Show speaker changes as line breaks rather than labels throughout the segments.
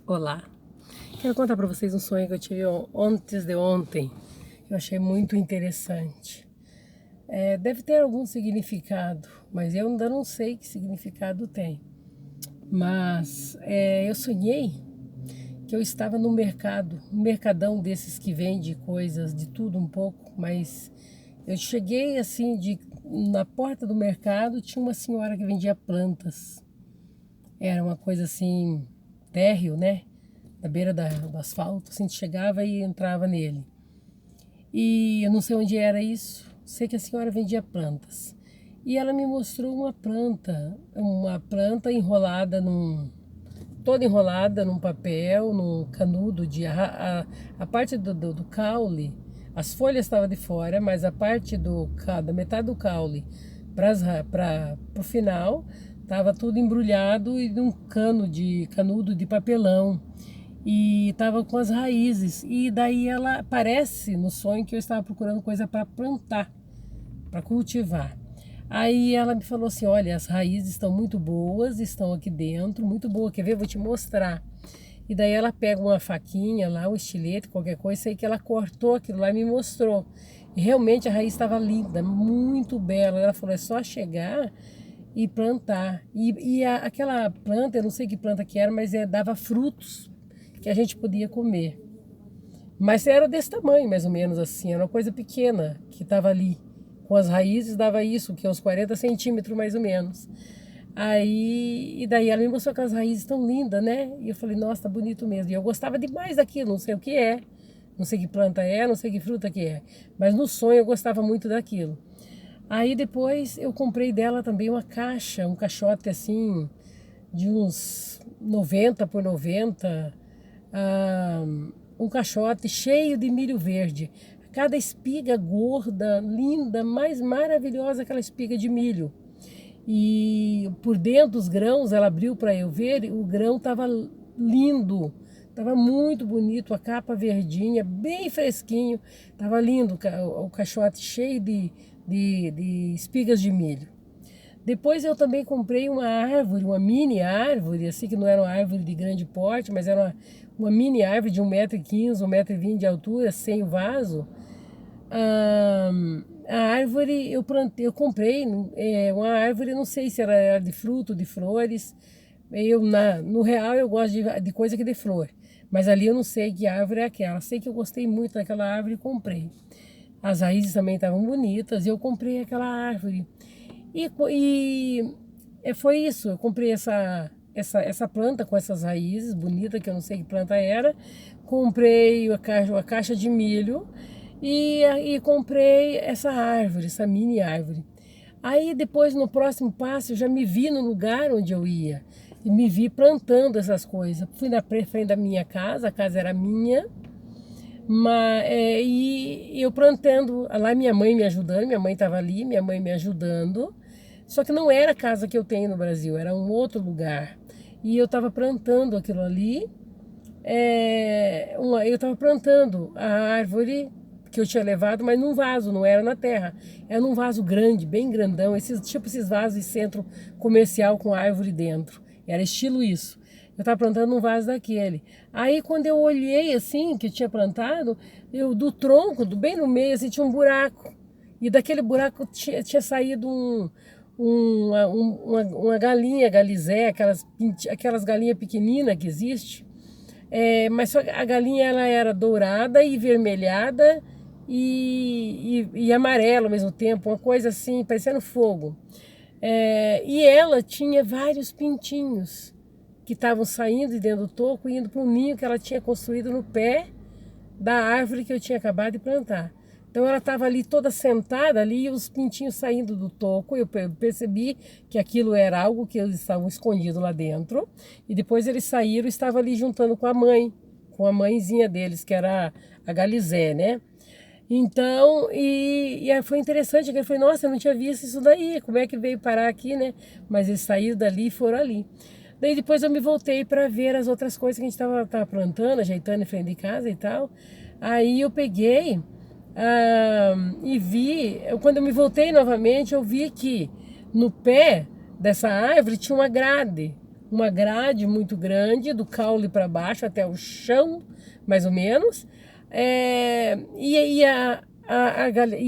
Olá, quero contar para vocês um sonho que eu tive antes de ontem. Eu achei muito interessante. Deve ter algum significado, mas eu ainda não sei que significado tem. Mas eu sonhei que eu estava no mercado, um mercadão desses que vende coisas de tudo um pouco, mas eu cheguei assim, na porta do mercado tinha uma senhora que vendia plantas. Era uma coisa assim, térreo, né? Na beira do asfalto, assim, a gente chegava e entrava nele. E eu não sei onde era isso, sei que a senhora vendia plantas. E ela me mostrou uma planta enrolada toda enrolada num papel, num canudo a parte do caule, as folhas estavam de fora, mas a parte da metade do caule para o final, estava tudo embrulhado e num canudo de papelão e estava com as raízes. E daí ela aparece no sonho que eu estava procurando coisa para plantar, para cultivar. Aí ela me falou assim: olha, as raízes estão muito boas, estão aqui dentro, muito boa, quer ver? Vou te mostrar. E daí ela pega uma faquinha lá, um estilete, qualquer coisa, sei que ela cortou aquilo lá e me mostrou. E realmente a raiz estava linda, muito bela. Ela falou: é só chegar e plantar. Aquela planta, eu não sei que planta que era, mas dava frutos que a gente podia comer. Mas era desse tamanho, mais ou menos assim, era uma coisa pequena que estava ali. Com as raízes dava isso, que é uns 40 centímetros mais ou menos. E daí ela me mostrou aquelas raízes tão lindas, né? E eu falei, nossa, tá bonito mesmo. E eu gostava demais daquilo, não sei o que é, não sei que planta é, não sei que fruta que é. Mas no sonho eu gostava muito daquilo. Aí depois eu comprei dela também uma caixa, um caixote assim, de uns 90 por 90, ah, um caixote cheio de milho verde. Cada espiga gorda, linda, mais maravilhosa aquela espiga de milho. E por dentro dos grãos, ela abriu para eu ver, o grão estava lindo, estava muito bonito, a capa verdinha, bem fresquinho, estava lindo o caixote cheio de espigas de milho. Depois eu também comprei uma árvore, uma mini árvore, assim que não era uma árvore de grande porte, mas era uma mini árvore de 1,15 m, 1,20 m de altura, sem o vaso. A árvore eu plantei, eu comprei uma árvore, não sei se era de fruto, de flores. No real eu gosto de coisa que dê flor, mas ali eu não sei que árvore é aquela. Sei que eu gostei muito daquela árvore e comprei. As raízes também estavam bonitas e eu comprei aquela árvore. Foi isso, eu comprei essa planta com essas raízes bonitas, que eu não sei que planta era. Comprei a caixa de milho e comprei essa árvore, essa mini árvore. Aí depois, no próximo passo, eu já me vi no lugar onde eu ia. E me vi plantando essas coisas. Fui na frente da minha casa, a casa era minha. E eu plantando, lá minha mãe me ajudando, minha mãe estava ali, minha mãe me ajudando. Só que não era a casa que eu tenho no Brasil, era um outro lugar. E eu estava plantando aquilo ali. Eu estava plantando a árvore que eu tinha levado, mas num vaso, não era na terra. Era num vaso grande, bem grandão, esses vasos de centro comercial com árvore dentro. Era estilo isso. Eu estava plantando num vaso daquele. Aí quando eu olhei assim, que eu tinha plantado, do tronco, bem no meio, assim, tinha um buraco. E daquele buraco tinha saído uma galinha, galizé, aquelas galinhas pequeninas que existe. Mas só que a galinha ela era dourada e vermelhada e amarelo ao mesmo tempo, uma coisa assim, parecendo fogo. E ela tinha vários pintinhos que estavam saindo de dentro do toco e indo para um ninho que ela tinha construído no pé da árvore que eu tinha acabado de plantar. Então ela estava ali toda sentada ali e os pintinhos saindo do toco. Eu percebi que aquilo era algo que eles estavam escondidos lá dentro. E depois eles saíram e estavam ali juntando com a mãezinha deles, que era a Galizé, né? Então, foi interessante, que eu falei, nossa, eu não tinha visto isso daí, como é que veio parar aqui, né? Mas eles saíram dali e foram ali. Daí depois eu me voltei para ver as outras coisas que a gente estava plantando, ajeitando em frente de casa e tal. Aí eu peguei e vi, quando eu me voltei novamente, eu vi que no pé dessa árvore tinha uma grade. uma grade muito grande, do caule para baixo até o chão, mais ou menos. E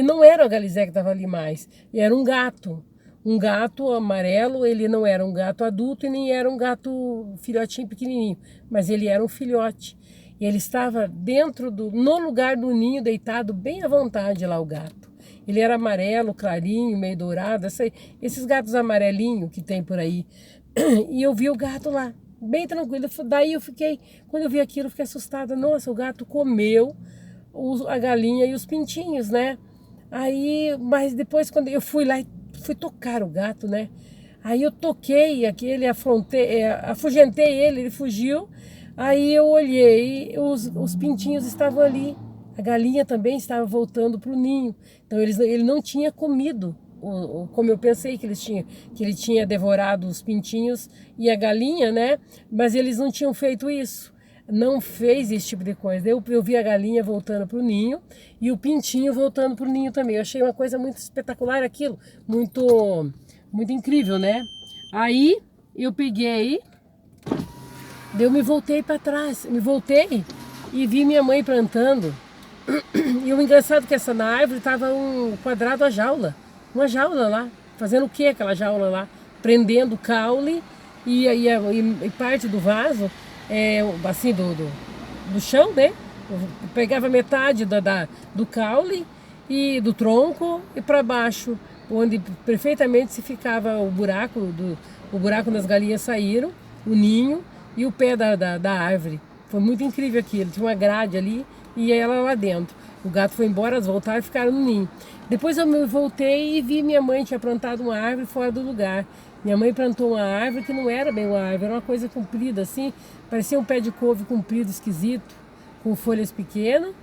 não era o Galizé que estava ali mais, era um gato amarelo. Ele não era um gato adulto e nem era um gato filhotinho pequenininho, mas ele era um filhote. E ele estava no lugar do ninho, deitado bem à vontade lá, o gato. Ele era amarelo, clarinho, meio dourado, esses gatos amarelinhos que tem por aí. E eu vi o gato lá, bem tranquilo. Daí quando eu vi aquilo, eu fiquei assustada. Nossa, o gato comeu a galinha e os pintinhos, né? Aí, mas depois quando eu fui lá, fui tocar o gato, né? Aí eu toquei aquele, afugentei ele fugiu. Aí eu olhei, os pintinhos estavam ali. A galinha também estava voltando para o ninho. Então ele não tinha comido, como eu pensei que ele tinha devorado os pintinhos e a galinha, né? Mas eles não tinham feito isso. Não fez esse tipo de coisa. Eu vi a galinha voltando para o ninho e o pintinho voltando para o ninho também. Eu achei uma coisa muito espetacular aquilo, muito, muito incrível, né? Aí eu peguei, eu me voltei para trás, e vi minha mãe plantando. E o engraçado é que na árvore estava um quadrado a jaula, uma jaula lá, fazendo o que aquela jaula lá? Prendendo o caule e parte do vaso, assim, do chão, né? Eu pegava metade do caule e do tronco e para baixo, onde perfeitamente se ficava o buraco onde as galinhas saíram, o ninho e o pé da árvore. Foi muito incrível aquilo, tinha uma grade ali e ela lá dentro. O gato foi embora, elas voltaram e ficaram no ninho. Depois eu voltei e vi minha mãe tinha plantado uma árvore fora do lugar. Minha mãe plantou uma árvore que não era bem uma árvore, era uma coisa comprida assim, parecia um pé de couve comprido, esquisito, com folhas pequenas.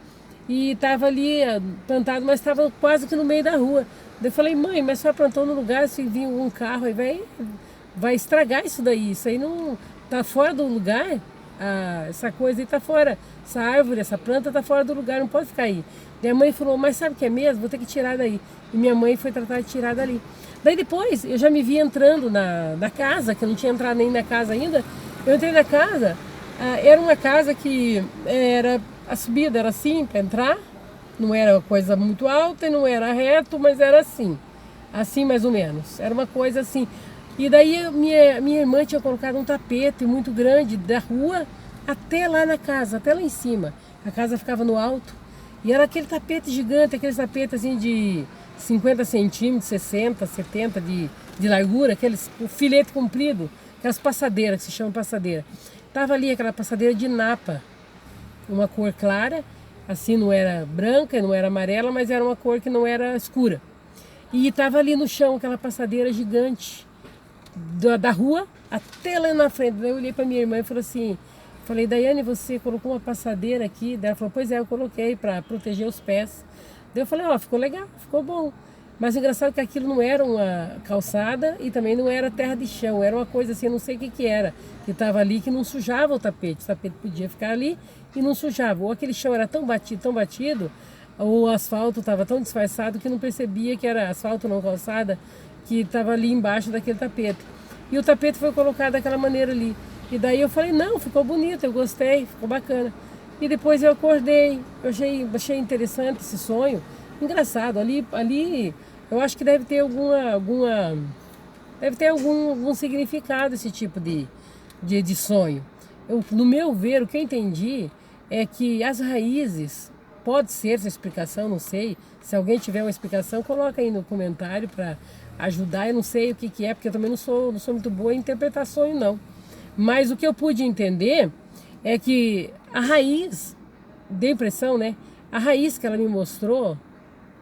E estava ali plantado, mas estava quase que no meio da rua. Daí eu falei, mãe, mas só plantou no lugar, se vir um carro aí vai estragar isso daí. Isso aí não tá fora do lugar. Essa coisa aí tá fora, essa árvore, essa planta tá fora do lugar, não pode ficar aí. Minha mãe falou, mas sabe o que é mesmo? Vou ter que tirar daí. E minha mãe foi tratar de tirar dali. Daí depois, eu já me vi entrando na casa, que eu não tinha entrado nem na casa ainda. Eu entrei na casa, era uma casa que a subida era assim para entrar, não era coisa muito alta e não era reto, mas era assim mais ou menos, era uma coisa assim. E daí minha irmã tinha colocado um tapete muito grande da rua até lá na casa, até lá em cima. A casa ficava no alto e era aquele tapete gigante, aqueles tapetes assim de 50 centímetros, 60, 70 de largura, o filete comprido, aquelas passadeiras que se chamam passadeira. Tava ali aquela passadeira de napa, uma cor clara, assim, não era branca, não era amarela, mas era uma cor que não era escura. E estava ali no chão aquela passadeira gigante da rua até lá na frente. Daí eu olhei para minha irmã e falei, Daiane, você colocou uma passadeira aqui? Daí ela falou, pois é, eu coloquei para proteger os pés. Daí eu falei, ficou legal, ficou bom. Mas o engraçado é que aquilo não era uma calçada e também não era terra de chão, era uma coisa assim, eu não sei o que era, que estava ali, que não sujava o tapete podia ficar ali e não sujava. Ou aquele chão era tão batido, o asfalto estava tão disfarçado que não percebia que era asfalto, não calçada, que estava ali embaixo daquele tapete. E o tapete foi colocado daquela maneira ali. E daí eu falei, não, ficou bonito, eu gostei, ficou bacana. E depois eu acordei, eu achei interessante esse sonho, engraçado, ali eu acho que deve ter algum significado esse tipo de sonho. No meu ver, o que eu entendi é que as raízes, pode ser essa explicação, não sei. Se alguém tiver uma explicação, coloca aí no comentário para ajudar. Eu não sei o que é, porque eu também não sou muito boa em interpretar sonho, não. Mas o que eu pude entender é que a raiz, deu impressão, né? A raiz que ela me mostrou,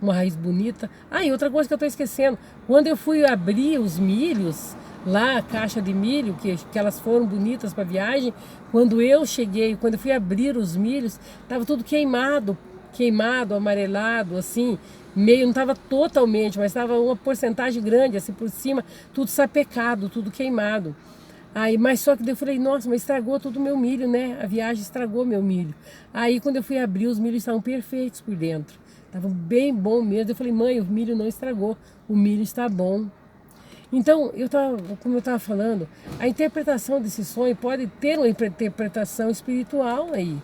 uma raiz bonita. E outra coisa que eu estou esquecendo, quando eu fui abrir os milhos, lá a caixa de milho, que elas foram bonitas para a viagem, quando eu fui abrir os milhos, estava tudo queimado, amarelado, assim, meio, não estava totalmente, mas estava uma porcentagem grande, assim, por cima, tudo sapecado, tudo queimado. Mas só que eu falei, nossa, mas estragou todo o meu milho, né? A viagem estragou meu milho. Aí quando eu fui abrir, os milhos estavam perfeitos por dentro. Estavam bem bom mesmo. Eu falei, mãe, o milho não estragou, o milho está bom. Então, como eu estava falando, a interpretação desse sonho pode ter uma interpretação espiritual aí.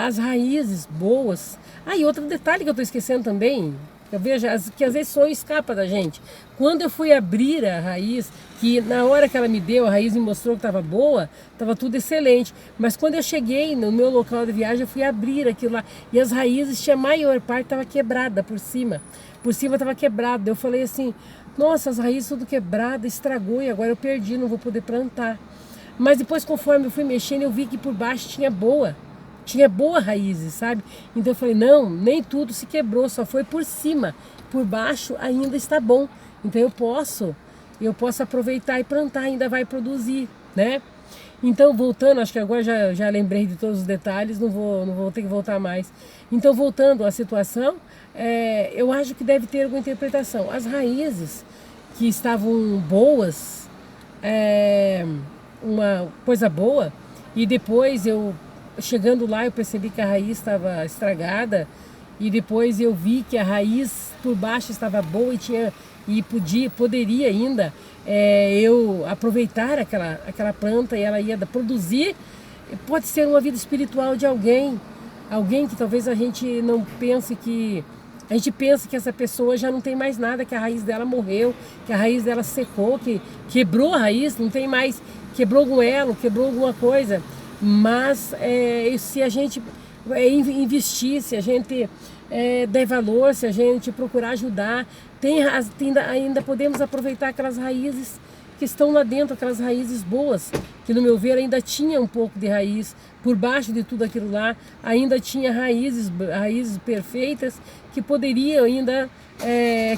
As raízes boas. E outro detalhe que eu estou esquecendo também, eu vejo que às vezes sonho escapa da gente. Quando eu fui abrir a raiz, que na hora que ela me deu, a raiz me mostrou que estava boa, estava tudo excelente. Mas quando eu cheguei no meu local de viagem, eu fui abrir aquilo lá. E as raízes, a maior parte estava quebrada por cima. Por cima estava quebrado. Eu falei assim, nossa, as raízes tudo quebrada, estragou e agora eu perdi, não vou poder plantar. Mas depois, conforme eu fui mexendo, eu vi que por baixo tinha boa raízes, sabe? Então eu falei, não, nem tudo se quebrou, só foi por cima. Por baixo ainda está bom. Então eu posso aproveitar e plantar, ainda vai produzir, né? Então, voltando, acho que agora já lembrei de todos os detalhes, não vou ter que voltar mais. Então, voltando à situação, eu acho que deve ter alguma interpretação. As raízes que estavam boas, uma coisa boa, e depois chegando lá, eu percebi que a raiz estava estragada, e depois eu vi que a raiz por baixo estava boa e poderia ainda eu aproveitar aquela planta e ela ia produzir. Pode ser uma vida espiritual de alguém que talvez a gente não pense que... A gente pensa que essa pessoa já não tem mais nada, que a raiz dela morreu, que a raiz dela secou, que quebrou a raiz, não tem mais, quebrou algum elo, quebrou alguma coisa. Mas se a gente investir, se a gente der valor, se a gente procurar ajudar, ainda podemos aproveitar aquelas raízes que estão lá dentro, aquelas raízes boas, que no meu ver ainda tinha um pouco de raiz, por baixo de tudo aquilo lá, ainda tinha raízes perfeitas, que poderiam ainda,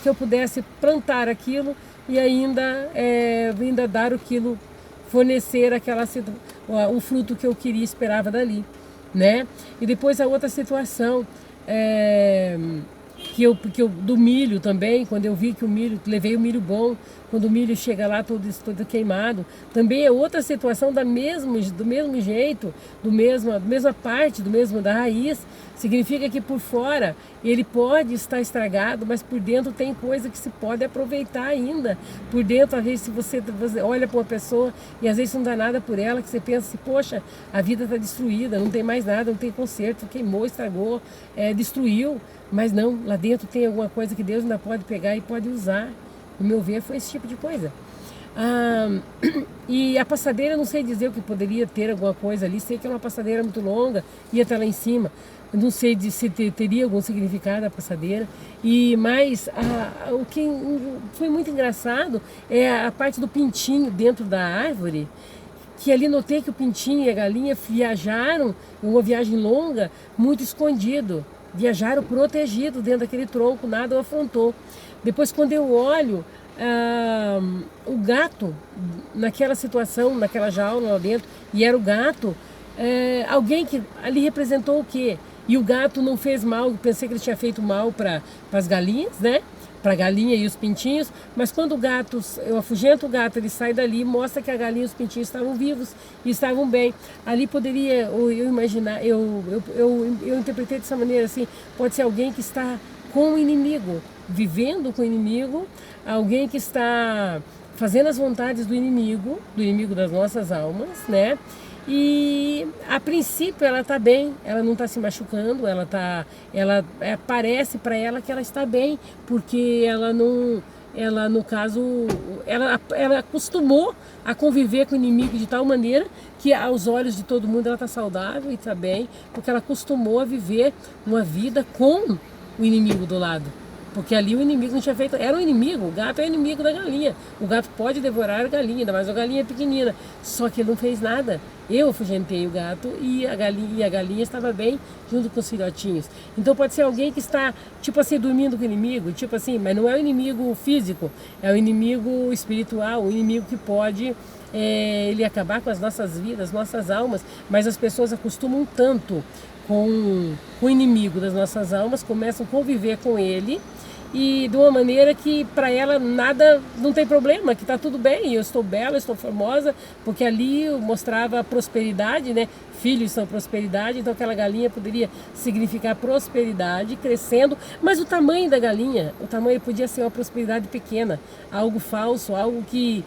que eu pudesse plantar aquilo e ainda dar aquilo, fornecer o fruto que eu queria, esperava dali, né? E depois a outra situação, do milho também, quando eu vi que levei o milho bom, quando o milho chega lá todo queimado, também é outra situação do mesmo jeito, da mesma parte, da raiz. Significa que por fora ele pode estar estragado, mas por dentro tem coisa que se pode aproveitar ainda. Por dentro, às vezes, se você olha para uma pessoa e às vezes não dá nada por ela, que você pensa assim, poxa, a vida está destruída, não tem mais nada, não tem conserto, queimou, estragou, destruiu. Mas não, lá dentro tem alguma coisa que Deus ainda pode pegar e pode usar. No meu ver, foi esse tipo de coisa. E a passadeira, eu não sei dizer o que poderia ter alguma coisa ali. Sei que é uma passadeira muito longa, ia até lá em cima. Eu não sei se teria algum significado a passadeira. Mas o que foi muito engraçado é a parte do pintinho dentro da árvore. Que ali notei que o pintinho e a galinha viajaram, uma viagem longa, muito escondido. Viajaram protegidos dentro daquele tronco, nada o afrontou. Depois, quando eu olho o gato naquela situação, naquela jaula lá dentro, e era o gato, alguém que ali representou o quê? E o gato não fez mal, pensei que ele tinha feito mal para as galinhas, né? Para a galinha e os pintinhos, mas quando eu afugento o gato, ele sai dali, mostra que a galinha e os pintinhos estavam vivos e estavam bem. Ali poderia, eu imaginar, eu interpretei dessa maneira assim, pode ser alguém que está com o inimigo, vivendo com o inimigo, alguém que está fazendo as vontades do inimigo das nossas almas, né? E a princípio ela está bem, ela não está se machucando, parece para ela que ela está bem, porque ela no caso, ela acostumou a conviver com o inimigo de tal maneira que aos olhos de todo mundo ela está saudável e está bem, porque ela acostumou a viver uma vida com o inimigo do lado. Porque ali o inimigo não tinha feito... Era um inimigo, o gato é inimigo da galinha. O gato pode devorar a galinha, ainda mais a galinha é pequenina. Só que ele não fez nada. Eu afugentei o gato e a galinha estava bem junto com os filhotinhos. Então pode ser alguém que está, tipo assim, dormindo com o inimigo, tipo assim, mas não é o inimigo físico, é o inimigo espiritual, o inimigo que pode ele acabar com as nossas vidas, nossas almas. Mas as pessoas acostumam tanto com o inimigo das nossas almas, começam a conviver com ele e de uma maneira que para ela nada, não tem problema, que está tudo bem, eu estou bela, eu estou formosa, porque ali eu mostrava a prosperidade, né? Filhos são prosperidade, então aquela galinha poderia significar prosperidade, crescendo, mas o tamanho da galinha, o tamanho podia ser uma prosperidade pequena, algo falso, algo que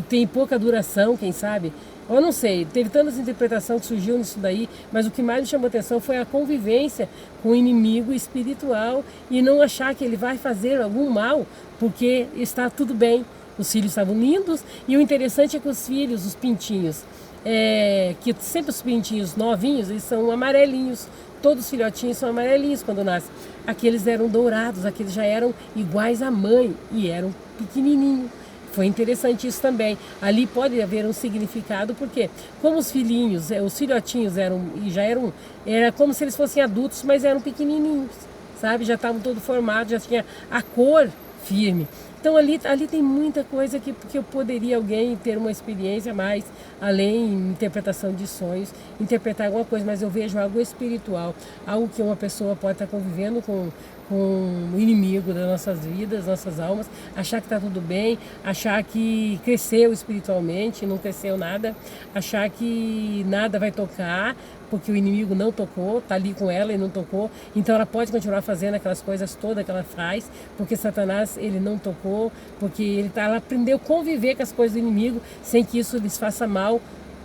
tem pouca duração, quem sabe? Eu não sei, teve tantas interpretações que surgiu nisso daí, mas o que mais me chamou atenção foi a convivência com o inimigo espiritual e não achar que ele vai fazer algum mal, porque está tudo bem. Os filhos estavam lindos e o interessante é que os filhos, os pintinhos, que sempre os pintinhos novinhos, eles são amarelinhos, todos os filhotinhos são amarelinhos quando nascem. Aqueles eram dourados, aqueles já eram iguais à mãe e eram pequenininhos. Foi interessante isso também. Ali pode haver um significado, porque como os filhinhos, os filhotinhos era como se eles fossem adultos, mas eram pequenininhos, sabe? Já estavam todos formados, já tinha a cor firme. Então ali tem muita coisa que eu poderia alguém ter uma experiência mais, além interpretação de sonhos, interpretar alguma coisa, mas eu vejo algo espiritual, algo que uma pessoa pode estar convivendo com o inimigo das nossas vidas, nossas almas, achar que está tudo bem, achar que cresceu espiritualmente, não cresceu nada, achar que nada vai tocar, porque o inimigo não tocou, está ali com ela e não tocou, então ela pode continuar fazendo aquelas coisas todas que ela faz, porque Satanás ele não tocou, porque ela aprendeu a conviver com as coisas do inimigo sem que isso lhes faça mal,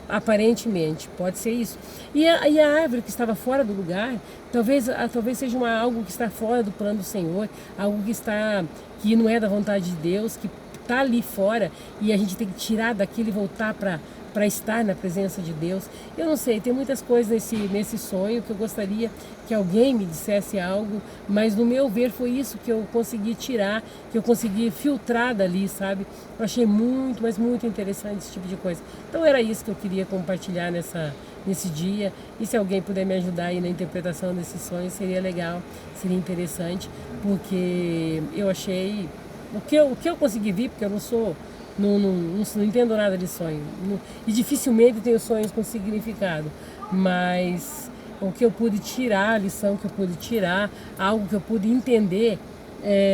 aparentemente, pode ser isso. E a árvore que estava fora do lugar, talvez seja algo que está fora do plano do Senhor, algo que não é da vontade de Deus, que está ali fora e a gente tem que tirar daquilo e voltar para estar na presença de Deus. Eu não sei, tem muitas coisas nesse sonho que eu gostaria que alguém me dissesse algo, mas no meu ver foi isso que eu consegui tirar, que eu consegui filtrar dali, sabe? Eu achei muito, mas muito interessante esse tipo de coisa. Então era isso que eu queria compartilhar nesse dia, e se alguém puder me ajudar aí na interpretação desses sonhos, seria legal, seria interessante, porque eu achei, o que eu consegui ver, porque eu não entendo nada de sonho, e dificilmente tenho sonhos com significado, mas o que eu pude tirar, a lição que eu pude tirar, algo que eu pude entender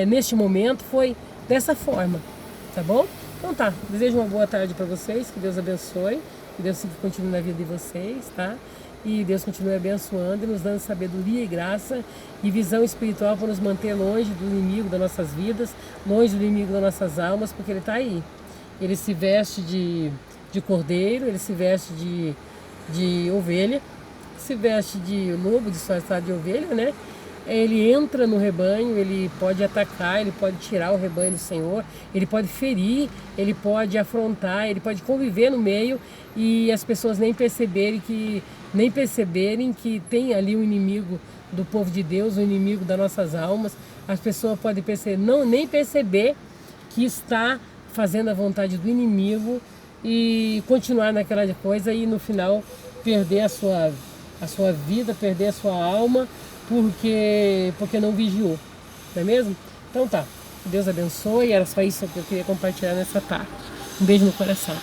neste momento foi dessa forma, tá bom? Então tá, desejo uma boa tarde para vocês, que Deus abençoe, que Deus continue na vida de vocês, tá? E Deus continue abençoando e nos dando sabedoria e graça e visão espiritual para nos manter longe do inimigo das nossas vidas, longe do inimigo das nossas almas, porque ele está aí. Ele se veste de cordeiro, ele se veste de ovelha, se veste de lobo, disfarçado de ovelha, né? Ele entra no rebanho, ele pode atacar, ele pode tirar o rebanho do Senhor, ele pode ferir, ele pode afrontar, ele pode conviver no meio e as pessoas nem perceberem que tem ali um inimigo do povo de Deus, um inimigo das nossas almas. As pessoas podem nem perceber que está fazendo a vontade do inimigo e continuar naquela coisa e no final perder a sua vida, perder a sua alma, porque não vigiou, não é mesmo? Então tá, Deus abençoe, era só isso que eu queria compartilhar nessa tarde. Um beijo no coração.